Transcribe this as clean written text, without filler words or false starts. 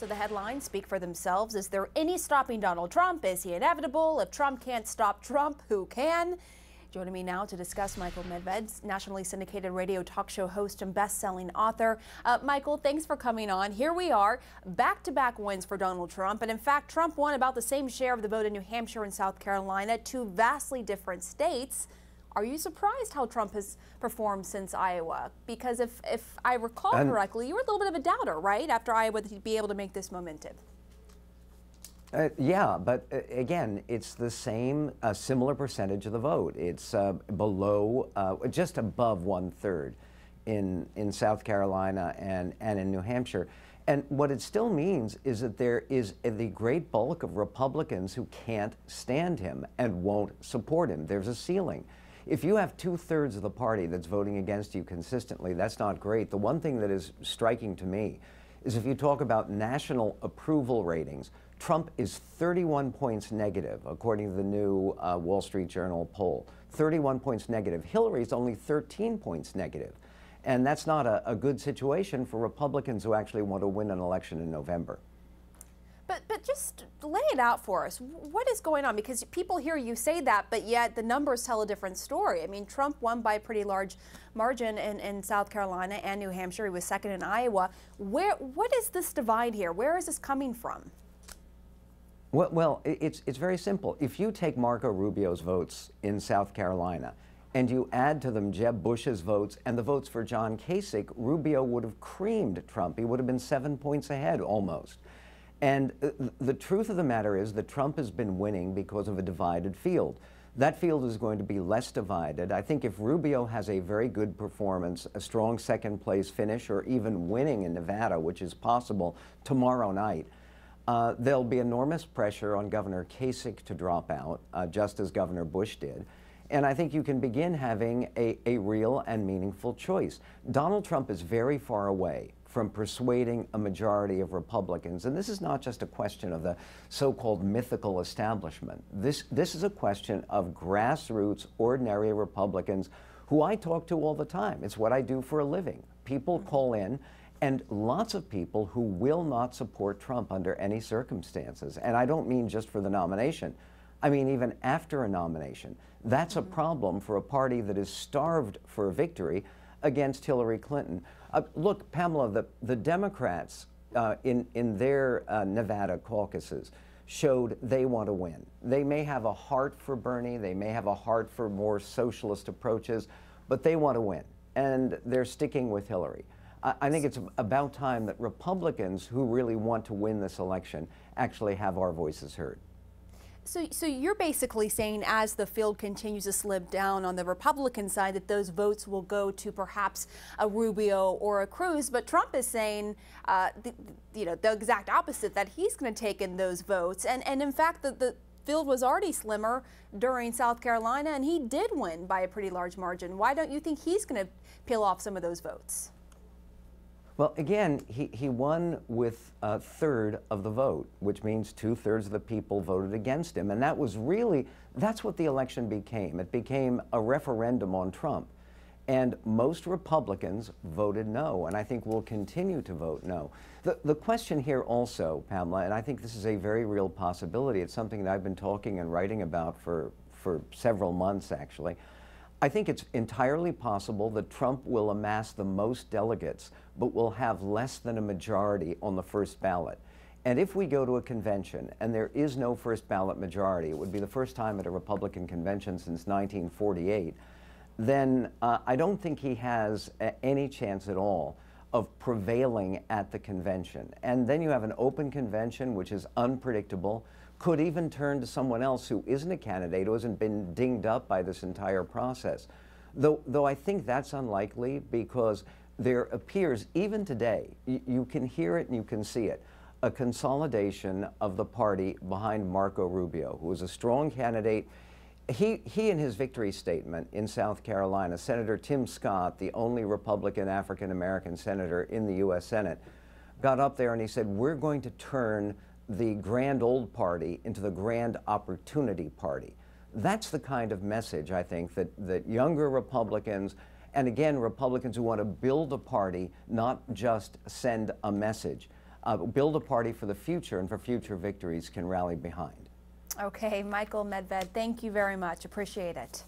So the headlines speak for themselves. Is there any stopping Donald Trump? Is he inevitable? If Trump can't stop Trump, who can? Joining me now to discuss, Michael Medved, nationally syndicated radio talk show host and best-selling author. Michael, thanks for coming on. Here we are, back-to-back wins for Donald Trump. And in fact, Trump won about the same share of the vote in New Hampshire and South Carolina, two vastly different states. Are you surprised how Trump has performed since Iowa? Because if I recall correctly, you were a little bit of a doubter, right, after Iowa, that he'd be able to make this momentum. Yeah, but again, it's the same, similar percentage of the vote. It's below, just above 1/3 in South Carolina and in New Hampshire. And what it still means is that there is the great bulk of Republicans who can't stand him and won't support him. There's a ceiling. If you have 2/3 of the party that's voting against you consistently, that's not great. The one thing that is striking to me is if you talk about national approval ratings, Trump is 31 points negative, according to the new Wall Street Journal poll. 31 points negative. Hillary's only 13 points negative. And that's not a good situation for Republicans who actually want to win an election in November. But just lay it out for us. What is going on? Because people hear you say that, but yet the numbers tell a different story. I mean, Trump won by a pretty large margin in South Carolina and New Hampshire. He was second in Iowa. What is this divide here? Where is this coming from? Well, it's very simple. If you take Marco Rubio's votes in South Carolina and you add to them Jeb Bush's votes and the votes for John Kasich, Rubio would have creamed Trump. He would have been 7 points ahead almost. And the truth of the matter is that Trump has been winning because of a divided field. That field is going to be less divided. I think if Rubio has a very good performance, a strong second place finish, or even winning in Nevada, which is possible tomorrow night, there'll be enormous pressure on Governor Kasich to drop out, just as Governor Bush did. And I think you can begin having a real and meaningful choice. Donald Trump is very far away from persuading a majority of Republicans. And this is not just a question of the so-called mythical establishment. This is a question of grassroots, ordinary Republicans who I talk to all the time. It's what I do for a living. People call in, and lots of people who will not support Trump under any circumstances. And I don't mean just for the nomination. I mean even after a nomination. That's a problem for a party that is starved for a victory against Hillary Clinton. Look, Pamela, the Democrats in their Nevada caucuses showed they want to win. They may have a heart for Bernie, they may have a heart for more socialist approaches, but they want to win, and they're sticking with Hillary. I think it's about time that Republicans who really want to win this election actually have our voices heard. So you're basically saying as the field continues to slip down on the Republican side that those votes will go to perhaps a Rubio or a Cruz, but Trump is saying the exact opposite, that he's going to take in those votes. And in fact, the field was already slimmer during South Carolina, and he did win by a pretty large margin. Why don't you think he's going to peel off some of those votes? Well, again, he won with a third of the vote, which means 2/3 of the people voted against him. And that was really, that's what the election became. It became a referendum on Trump. And most Republicans voted no, and I think will continue to vote no. The question here also, Pamela, and I think this is a very real possibility, it's something that I've been talking and writing about for several months, actually. I think it's entirely possible that Trump will amass the most delegates, but will have less than a majority on the first ballot. And if we go to a convention and there is no first ballot majority, it would be the first time at a Republican convention since 1948, then I don't think he has any chance at all of prevailing at the convention. And then you have an open convention, which is unpredictable, could even turn to someone else who isn't a candidate, who hasn't been dinged up by this entire process. Though I think that's unlikely, because there appears, even today, you can hear it and you can see it, a consolidation of the party behind Marco Rubio, who is a strong candidate. He in his victory statement in South Carolina, Senator Tim Scott, the only Republican African-American senator in the U.S. Senate, got up there and he said, we're going to turn the grand old party into the grand opportunity party. That's the kind of message, I think, that younger Republicans, and again, Republicans who want to build a party, not just send a message, build a party for the future and for future victories can rally behind. Okay, Michael Medved, thank you very much. Appreciate it.